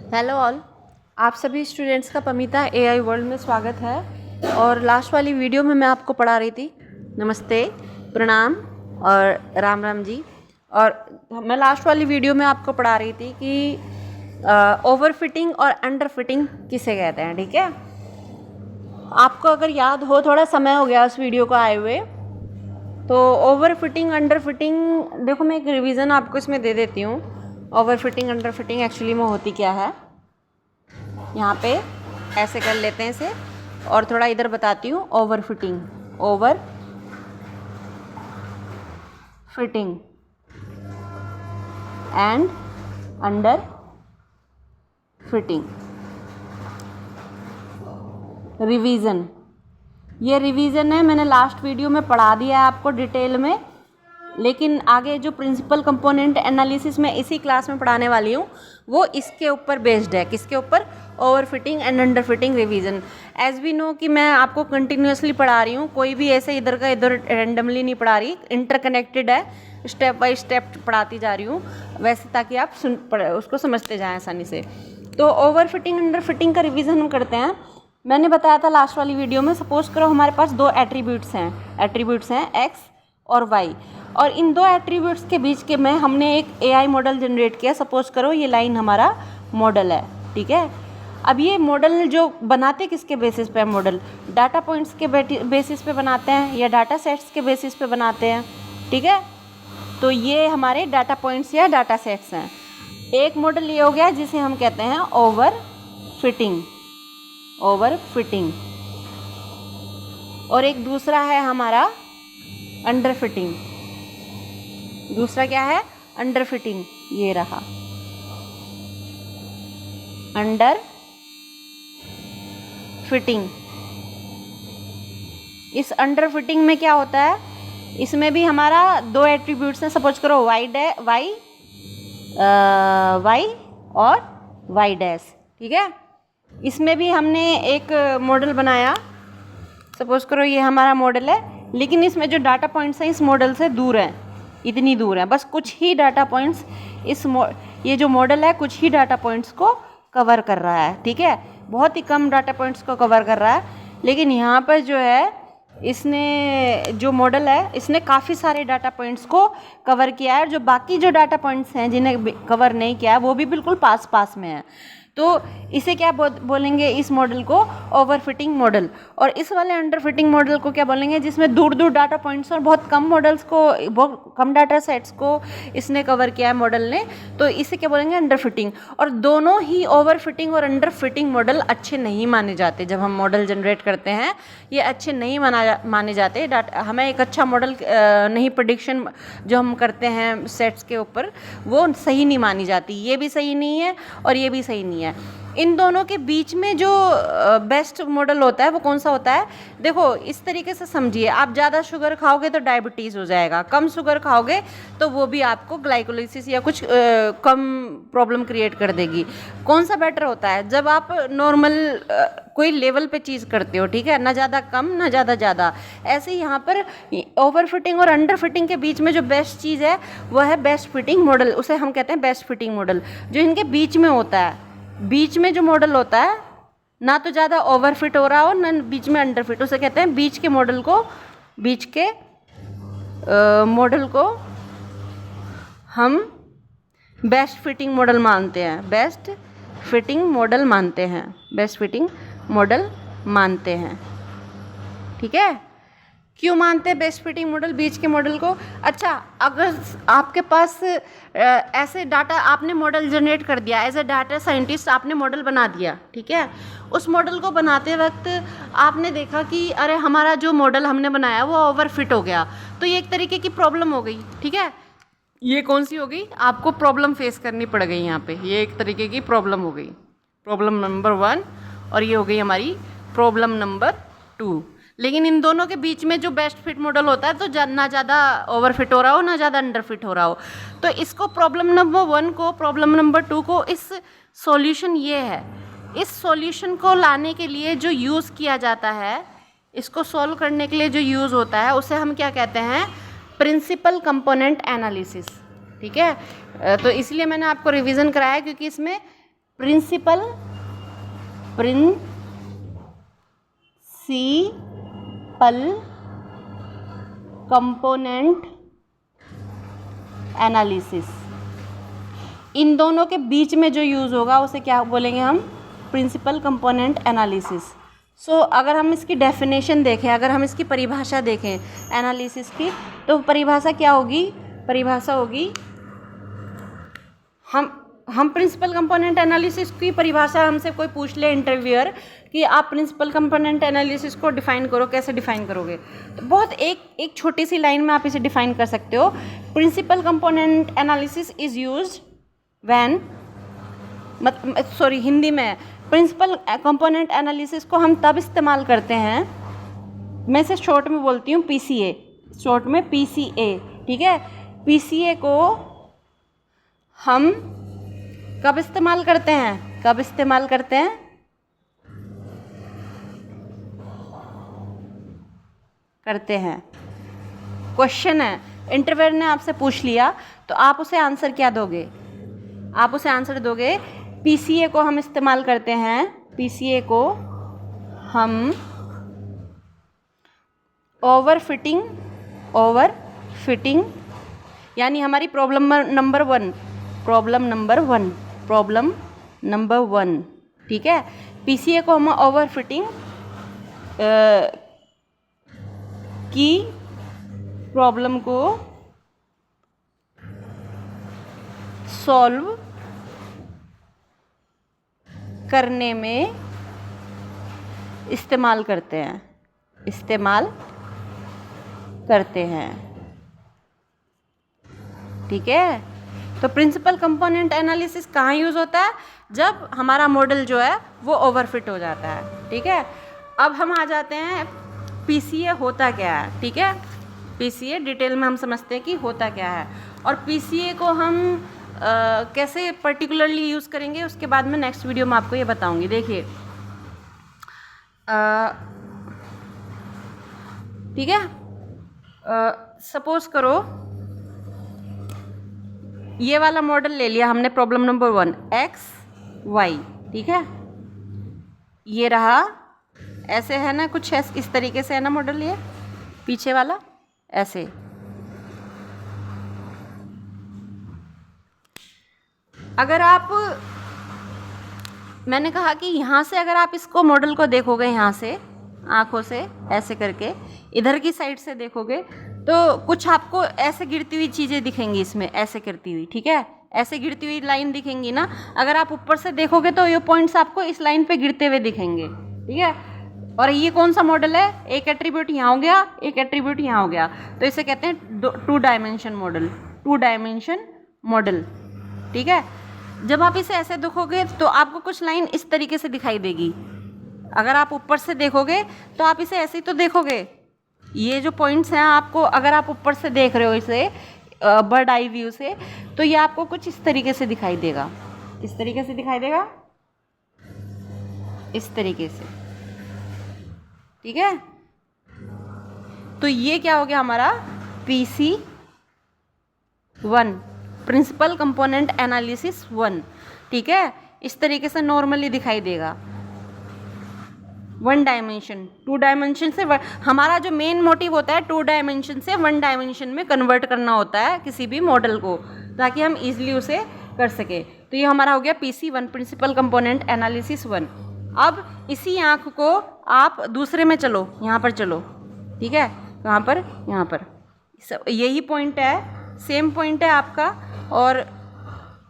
Hello all, आप सभी students का पमिता एआई वर्ल्ड में स्वागत है। और लास्ट वाली वीडियो में मैं आपको पढ़ा रही थी नमस्ते, प्रणाम और राम राम जी। और मैं लास्ट वाली वीडियो में आपको पढ़ा रही थी कि ओवर फिटिंग और अंडर फिटिंग किसे कहते हैं। ठीक है, आपको अगर याद हो, थोड़ा समय हो गया उस वीडियो को आए हुए, तो ओवर फिटिंग अंडर फिटिंग, देखो मैं एक रिवीजन आपको इसमें दे देती हूँ। Over fitting under fitting actually में होती क्या है, यहाँ पे ऐसे कर लेते हैं इसे, और थोड़ा इधर बताती हूँ। Over fitting and underfitting. Revision, ये रिवीजन है, मैंने लास्ट वीडियो में पढ़ा दिया है आपको डिटेल में, लेकिन आगे जो प्रिंसिपल कंपोनेंट एनालिसिस में इसी क्लास में पढ़ाने वाली हूँ वो इसके ऊपर बेस्ड है। किसके ऊपर? Overfitting and underfitting revision. As we know कि मैं आपको कंटिन्यूसली पढ़ा रही हूँ, कोई भी ऐसे इधर का इधर रैंडमली नहीं पढ़ा रही, इंटरकनेक्टेड है, स्टेप बाय स्टेप पढ़ाती जा रही हूँ वैसे, ताकि आप उसको समझते जाएँ आसानी से। तो ओवर फिटिंग अंडर फिटिंग का रिवीजन हम करते हैं। मैंने बताया था लास्ट वाली वीडियो में, सपोज करो हमारे पास दो एट्रीब्यूट्स हैं एक्स और वाई, और इन दो एट्रीब्यूट्स के बीच के में हमने एक एआई मॉडल जनरेट किया। सपोज करो ये लाइन हमारा मॉडल है, ठीक है। अब ये मॉडल जो बनाते किसके बेसिस पे है? मॉडल डाटा पॉइंट्स के बेसिस पे बनाते हैं या डाटा सेट्स के बेसिस पे बनाते हैं, ठीक है। तो ये हमारे डाटा पॉइंट्स या डाटा सेट्स हैं। एक मॉडल ये हो गया जिसे हम कहते हैं ओवर फिटिंग, और एक दूसरा है हमारा अंडर फिटिंग। दूसरा क्या है? Under fitting. ये रहा अंडर फिटिंग। इस अंडर फिटिंग में क्या होता है? इसमें भी हमारा दो एट्रीब्यूट्स हैं। सपोज करो वाई और वाई डैश, ठीक है। इसमें भी हमने एक मॉडल बनाया। सपोज करो ये हमारा मॉडल है, लेकिन इसमें जो डाटा पॉइंट्स हैं इस मॉडल से दूर हैं, इतनी दूर है, बस कुछ ही डाटा पॉइंट्स ये जो मॉडल है कुछ ही डाटा पॉइंट्स को कवर कर रहा है, ठीक है। बहुत ही कम डाटा पॉइंट्स को कवर कर रहा है। लेकिन यहाँ पर जो है इसने जो मॉडल है इसने काफ़ी सारे डाटा पॉइंट्स को कवर किया है। जो बाकी जो डाटा पॉइंट्स हैं जिन्हें कवर नहीं किया है वो भी बिल्कुल पास में है। तो इसे क्या बोलेंगे? इस मॉडल को ओवर फिटिंग मॉडल। और इस वाले अंडर फिटिंग मॉडल को क्या बोलेंगे? जिसमें दूर डाटा पॉइंट्स और बहुत कम डाटा सेट्स को इसने कवर किया है मॉडल ने, तो इसे क्या बोलेंगे? Under fitting. और दोनों ही ओवर फिटिंग और अंडर फिटिंग मॉडल अच्छे नहीं माने जाते। जब हम मॉडल जनरेट करते हैं ये अच्छे नहीं माने जाते। हमें एक अच्छा मॉडल नहीं, प्रेडिक्शन जो हम करते हैं सेट्स के ऊपर वो सही नहीं मानी जाती। ये भी सही नहीं है और ये भी सही नहीं है। इन दोनों के बीच में जो बेस्ट मॉडल होता है वो कौन सा होता है? देखो इस तरीके से समझिए, आप ज़्यादा शुगर खाओगे तो डायबिटीज़ हो जाएगा, कम शुगर खाओगे तो वो भी आपको ग्लाइकोलाइसिस या कुछ कम प्रॉब्लम क्रिएट कर देगी। कौन सा बेटर होता है? जब आप नॉर्मल कोई लेवल पे चीज़ करते हो, ठीक है, ना ज़्यादा कम ना ज़्यादा। ऐसे ही यहाँ पर ओवर फिटिंग और अंडर फिटिंग के बीच में जो बेस्ट चीज़ है वह है बेस्ट फिटिंग मॉडल। उसे हम कहते हैं बेस्ट फिटिंग मॉडल। जो इनके बीच में होता है, बीच में जो मॉडल होता है, ना तो ज़्यादा ओवर फिट हो रहा हो ना बीच में अंडर फिट, उसे कहते हैं बीच के मॉडल को हम बेस्ट फिटिंग मॉडल मानते हैं। ठीक है। क्यों मानते हैं बेस्ट फिटिंग मॉडल बीच के मॉडल को? अच्छा, अगर आपके पास ऐसे डाटा, आपने मॉडल जनरेट कर दिया, एज ए डाटा साइंटिस्ट आपने मॉडल बना दिया, ठीक है। उस मॉडल को बनाते वक्त आपने देखा कि अरे हमारा जो मॉडल हमने बनाया वो ओवर फिट हो गया, तो ये एक तरीके की प्रॉब्लम हो गई, ठीक है। ये कौन सी हो गई? आपको प्रॉब्लम फेस करनी पड़ गई यहाँ पे। ये एक तरीके की प्रॉब्लम हो गई, प्रॉब्लम नंबर 1, और ये हो गई हमारी प्रॉब्लम नंबर 2। लेकिन इन दोनों के बीच में जो बेस्ट फिट मॉडल होता है तो ना ज़्यादा ओवर फिट हो रहा हो ना ज़्यादा अंडर फिट हो रहा हो, तो इसको प्रॉब्लम नंबर 1 को, प्रॉब्लम नंबर 2 को, इस सॉल्यूशन ये है। इस सॉल्यूशन को लाने के लिए जो यूज़ किया जाता है, इसको सॉल्व करने के लिए जो यूज़ होता है उसे हम क्या कहते हैं? प्रिंसिपल कंपोनेंट एनालिसिस, ठीक है। तो इसलिए मैंने आपको रिवीजन कराया क्योंकि इसमें प्रिंसिपल कंपोनेंट एनालिसिस, इन दोनों के बीच में जो यूज़ होगा उसे क्या बोलेंगे हम? Principal component analysis. सो अगर हम इसकी डेफिनेशन देखें, अगर हम इसकी परिभाषा देखें एनालिसिस की, तो परिभाषा क्या होगी? परिभाषा होगी, हम प्रिंसिपल कंपोनेंट एनालिसिस की परिभाषा हमसे कोई पूछ ले इंटरव्यूअर कि आप प्रिंसिपल कंपोनेंट एनालिसिस को डिफाइन करो, कैसे डिफाइन करोगे? तो बहुत एक छोटी सी लाइन में आप इसे डिफाइन कर सकते हो। Principal component analysis is used when, Hindi में प्रिंसिपल कंपोनेंट एनालिसिस को हम तब इस्तेमाल करते हैं, मैं इसे शॉर्ट में बोलती हूँ PCA, शॉर्ट में PCA, ठीक है। PCA को हम कब इस्तेमाल करते हैं? कब इस्तेमाल करते हैं? करते हैं। क्वेश्चन है, इंटरव्यूअर ने आपसे पूछ लिया तो आप उसे आंसर क्या दोगे? आप उसे आंसर दोगे PCA को हम इस्तेमाल करते हैं, PCA को हम ओवरफिटिंग यानी हमारी प्रॉब्लम नंबर वन, ठीक है। PCA को हम ओवरफिटिंग की प्रॉब्लम को सॉल्व करने में इस्तेमाल करते हैं, ठीक है। तो प्रिंसिपल कंपोनेंट एनालिसिस कहाँ यूज़ होता है? जब हमारा मॉडल जो है वो ओवरफिट हो जाता है, ठीक है। अब हम आ जाते हैं PCA होता क्या है, ठीक है। PCA डिटेल में हम समझते हैं कि होता क्या है, और PCA को हम कैसे पर्टिकुलरली यूज़ करेंगे उसके बाद में नेक्स्ट वीडियो में आपको ये बताऊंगी। देखिए, ठीक है, सपोज करो ये वाला मॉडल ले लिया हमने, प्रॉब्लम नंबर 1 XY, ठीक है। ये रहा, ऐसे है ना, कुछ इस तरीके से है ना मॉडल, ये पीछे वाला ऐसे। अगर आप, मैंने कहा कि यहाँ से अगर आप इसको मॉडल को देखोगे, यहाँ से आँखों से ऐसे करके इधर की साइड से देखोगे तो कुछ आपको ऐसे गिरती हुई चीज़ें दिखेंगी इसमें, ऐसे गिरती हुई, ठीक है, ऐसे गिरती हुई लाइन दिखेंगी ना। अगर आप ऊपर से देखोगे तो ये पॉइंट्स आपको इस लाइन पे गिरते हुए दिखेंगे, ठीक है। और ये कौन सा मॉडल है? एक एट्रीब्यूट यहाँ हो गया, एक एट्रीब्यूट यहाँ हो गया, तो इसे कहते हैं टू डायमेंशन मॉडल, ठीक है। जब आप इसे ऐसे देखोगे तो आपको कुछ लाइन इस तरीके से दिखाई देगी। अगर आप ऊपर से देखोगे तो आप इसे ऐसे ही तो देखोगे, ये जो पॉइंट्स हैं आपको, अगर आप ऊपर से देख रहे हो इसे बर्ड आई व्यू से, तो ये आपको कुछ इस तरीके से दिखाई देगा, इस तरीके से दिखाई देगा, इस तरीके से, ठीक है। तो ये क्या हो गया हमारा? PC1, प्रिंसिपल कंपोनेंट एनालिसिस 1, ठीक है। इस तरीके से नॉर्मली दिखाई देगा। 1 डायमेंशन, 2 डायमेंशन से हमारा जो मेन मोटिव होता है 2 डायमेंशन से 1 डायमेंशन में कन्वर्ट करना होता है किसी भी मॉडल को, ताकि हम इजीली उसे कर सके। तो ये हमारा हो गया PC1, प्रिंसिपल कंपोनेंट एनालिसिस 1। अब इसी आँख को आप दूसरे में चलो, यहाँ पर चलो, ठीक है, कहाँ पर? यहाँ पर। यही पॉइंट है, सेम पॉइंट है आपका, और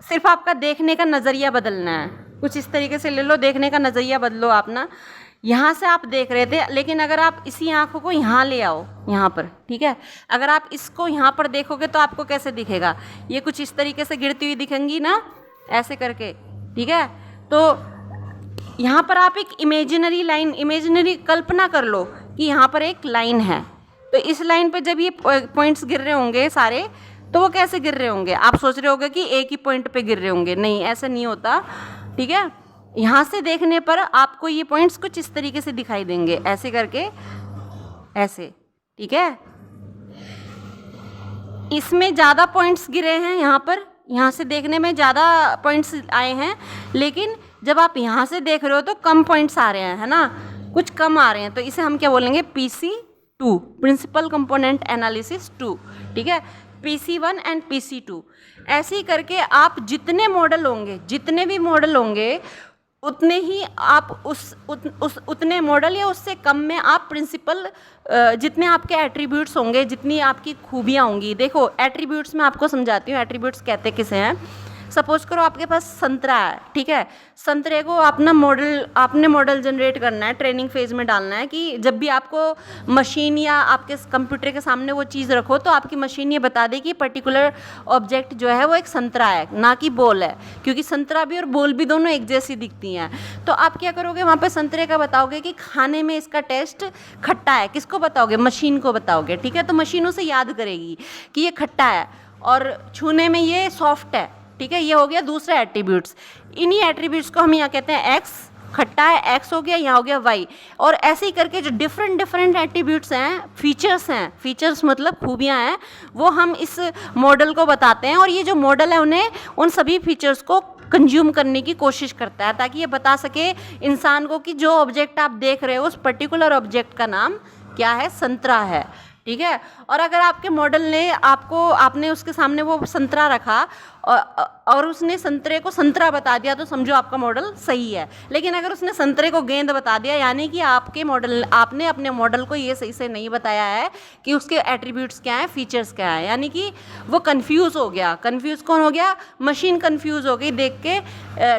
सिर्फ आपका देखने का नज़रिया बदलना है। कुछ इस तरीके से ले लो, देखने का नज़रिया बदलो आप ना। यहाँ से आप देख रहे थे, लेकिन अगर आप इसी आँखों को यहाँ ले आओ, यहाँ पर, ठीक है। अगर आप इसको यहाँ पर देखोगे तो आपको कैसे दिखेगा? ये कुछ इस तरीके से गिरती हुई दिखेंगी ना, ऐसे करके, ठीक है। तो यहाँ पर आप एक इमेजिनरी लाइन, इमेजिनरी कल्पना कर लो कि यहाँ पर एक लाइन है, तो इस लाइन पे जब ये पॉइंट्स गिर रहे होंगे सारे, तो वो कैसे गिर रहे होंगे? आप सोच रहे होगे कि एक ही पॉइंट पे गिर रहे होंगे, नहीं, ऐसा नहीं होता, ठीक है। यहाँ से देखने पर आपको ये पॉइंट्स कुछ इस तरीके से दिखाई देंगे, ऐसे करके, ऐसे, ठीक है। इसमें ज़्यादा पॉइंट्स गिरे हैं यहाँ पर, यहाँ से देखने में ज़्यादा पॉइंट्स आए हैं, लेकिन जब आप यहाँ से देख रहे हो तो कम पॉइंट्स आ रहे हैं, है ना, कुछ कम आ रहे हैं। तो इसे हम क्या बोलेंगे, PC2, प्रिंसिपल कंपोनेंट एनालिसिस 2, ठीक है, PC1 एंड PC2। ऐसे ही करके आप जितने भी मॉडल होंगे उतने ही आप उतने मॉडल या उससे कम में आप प्रिंसिपल, जितने आपके एट्रीब्यूट्स होंगे, जितनी आपकी खूबियाँ होंगी। देखो एट्रीब्यूट्स मैं आपको समझाती हूँ, एट्रीब्यूट्स कहते किसे हैं। सपोज करो आपके पास संतरा है, ठीक है, संतरे को आपने मॉडल जनरेट करना है, ट्रेनिंग फेज में डालना है कि जब भी आपको मशीन या आपके कंप्यूटर के सामने वो चीज़ रखो तो आपकी मशीन ये बता दे कि पर्टिकुलर ऑब्जेक्ट जो है वो एक संतरा है, ना कि बॉल है, क्योंकि संतरा भी और बॉल भी दोनों एक जैसी दिखती हैं। तो आप क्या करोगे, वहाँ पे संतरे का बताओगे कि खाने में इसका टेस्ट खट्टा है। किसको बताओगे, मशीन को बताओगे, ठीक है। तो मशीन उसे याद करेगी कि ये खट्टा है और छूने में ये सॉफ्ट है, ठीक है। ये हो गया दूसरा एट्रीब्यूट्स। इन्हीं एट्रीब्यूट्स को हम यहाँ कहते हैं एक्स, खट्टा है एक्स हो गया, यहाँ हो गया वाई। और ऐसे ही करके जो डिफरेंट एट्रीब्यूट्स हैं, फीचर्स मतलब खूबियाँ हैं, वो हम इस मॉडल को बताते हैं। और ये जो मॉडल है उन्हें उन सभी फीचर्स को कंज्यूम करने की कोशिश करता है, ताकि ये बता सके इंसान को कि जो ऑब्जेक्ट आप देख रहे हो उस पर्टिकुलर ऑब्जेक्ट का नाम क्या है, संतरा है, ठीक है। और अगर आपके मॉडल ने आपने उसके सामने वो संतरा रखा और उसने संतरे को संतरा बता दिया तो समझो आपका मॉडल सही है। लेकिन अगर उसने संतरे को गेंद बता दिया, यानी कि आपने अपने मॉडल को ये सही से नहीं बताया है कि उसके एट्रीब्यूट्स क्या हैं, फीचर्स क्या हैं, यानी कि वो कंफ्यूज हो गया। कंफ्यूज कौन हो गया, मशीन कंफ्यूज हो गई देख के।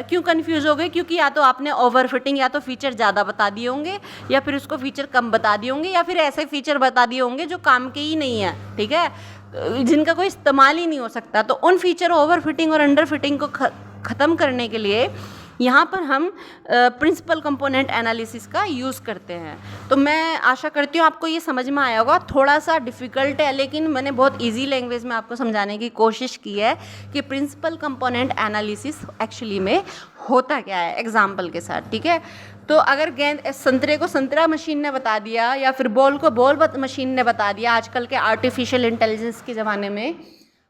क्यों कंफ्यूज हो गई, क्योंकि या तो आपने ओवरफिटिंग, या तो फीचर ज़्यादा बता दिए होंगे, या फिर उसको फीचर कम बता दिए होंगे, या फिर ऐसे फीचर बता दिए होंगे जो काम के ही नहीं है, ठीक है, जिनका कोई इस्तेमाल ही नहीं हो सकता। तो उन फीचर ओवर फिटिंग और अंडर फिटिंग को ख़त्म करने के लिए यहाँ पर हम प्रिंसिपल कंपोनेंट एनालिसिस का यूज़ करते हैं। तो मैं आशा करती हूँ आपको ये समझ में आया होगा। थोड़ा सा डिफ़िकल्ट है, लेकिन मैंने बहुत इजी लैंग्वेज में आपको समझाने की कोशिश की है कि प्रिंसिपल कंपोनेंट एनालिसिस एक्चुअली में होता क्या है, एग्जाम्पल के साथ, ठीक है। तो अगर संतरे को संतरा मशीन ने बता दिया, या फिर बॉल को बॉल मशीन ने बता दिया आजकल के आर्टिफिशियल इंटेलिजेंस के ज़माने में,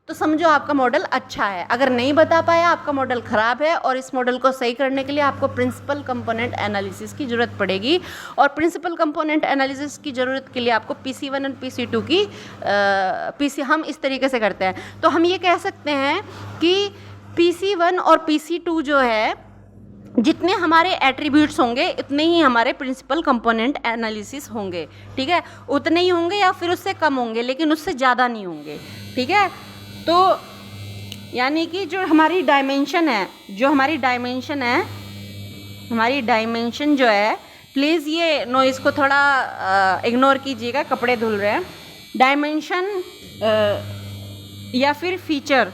तो समझो आपका मॉडल अच्छा है। अगर नहीं बता पाया, आपका मॉडल ख़राब है। और इस मॉडल को सही करने के लिए आपको प्रिंसिपल कंपोनेंट एनालिसिस की ज़रूरत पड़ेगी। और प्रिंसिपल कंपोनेंट एनालिसिस की ज़रूरत के लिए आपको PC1 और PC2 की हम इस तरीके से करते हैं। तो हम ये कह सकते हैं कि PC1 और PC2 जो है, जितने हमारे एट्रीब्यूट्स होंगे उतने ही हमारे प्रिंसिपल कंपोनेंट एनालिसिस होंगे, ठीक है। उतने ही होंगे या फिर उससे कम होंगे, लेकिन उससे ज़्यादा नहीं होंगे, ठीक है। तो यानी कि जो हमारी डायमेंशन जो है, प्लीज़ ये नॉइज़ को थोड़ा इग्नोर कीजिएगा, कपड़े धुल रहे हैं। डायमेंशन या फिर फीचर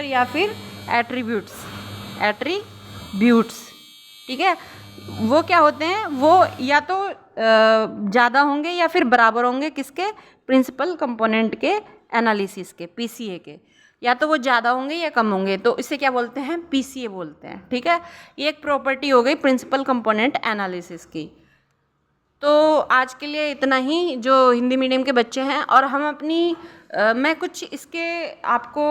या फिर एट्रीब्यूट्स, ठीक है, वो क्या होते हैं, वो या तो ज़्यादा होंगे या फिर बराबर होंगे किसके, प्रिंसिपल कंपोनेंट के एनालिसिस के, PCA के। या तो वो ज़्यादा होंगे या कम होंगे, तो इसे क्या बोलते हैं, PCA बोलते हैं, ठीक है। ये एक प्रॉपर्टी हो गई प्रिंसिपल कंपोनेंट एनालिसिस की। तो आज के लिए इतना ही, जो हिंदी मीडियम के बच्चे हैं। और हम मैं कुछ इसके आपको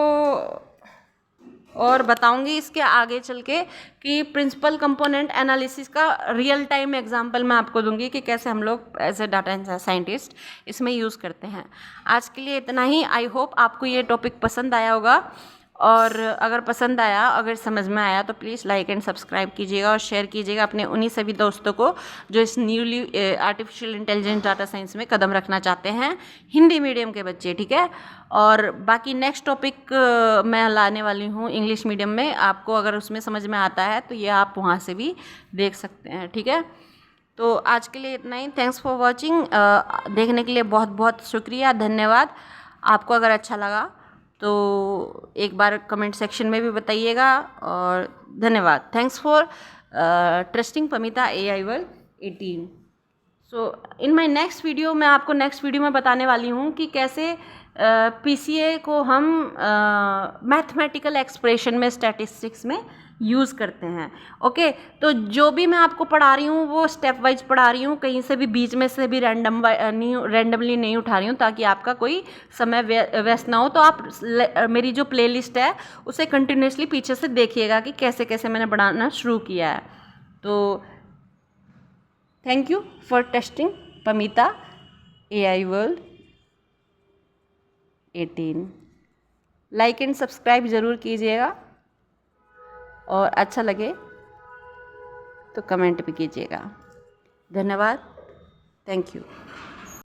और बताऊंगी इसके आगे चल के कि प्रिंसिपल कंपोनेंट एनालिसिस का रियल टाइम एग्जांपल मैं आपको दूंगी कि कैसे हम लोग एज ए डाटा साइंटिस्ट इसमें यूज़ करते हैं। आज के लिए इतना ही। आई होप आपको ये टॉपिक पसंद आया होगा, और अगर पसंद आया, अगर समझ में आया, तो प्लीज़ लाइक एंड सब्सक्राइब कीजिएगा और शेयर कीजिएगा अपने उन्हीं सभी दोस्तों को जो इस newly artificial intelligence data science में कदम रखना चाहते हैं, हिंदी मीडियम के बच्चे, ठीक है। और बाकी नेक्स्ट टॉपिक मैं लाने वाली हूँ इंग्लिश मीडियम में। आपको अगर उसमें समझ में आता है तो ये आप वहाँ से भी देख सकते हैं, ठीक है। तो आज के लिए इतना ही। Thanks for watching. देखने के लिए बहुत बहुत शुक्रिया, धन्यवाद। आपको अगर अच्छा लगा तो एक बार कमेंट सेक्शन में भी बताइएगा, और धन्यवाद। Thanks for trusting Pamita AI world 18। So in my next video, मैं आपको नेक्स्ट वीडियो में बताने वाली हूँ कि कैसे PCA को हम मैथमेटिकल एक्सप्रेशन में, स्टैटिस्टिक्स में यूज़ करते हैं। ओके, तो जो भी मैं आपको पढ़ा रही हूँ वो स्टेप वाइज पढ़ा रही हूँ, कहीं से भी बीच में से भी रैंडमली नहीं उठा रही हूँ, ताकि आपका कोई समय वेस्ट ना हो। तो आप मेरी जो प्लेलिस्ट है उसे कंटिन्यूसली पीछे से देखिएगा कि कैसे कैसे मैंने बढ़ाना शुरू किया है। तो थैंक यू फॉर टेस्टिंग पमीता AI world 18। Like and subscribe ज़रूर कीजिएगा, और अच्छा लगे तो कमेंट भी कीजिएगा। धन्यवाद, थैंक यू।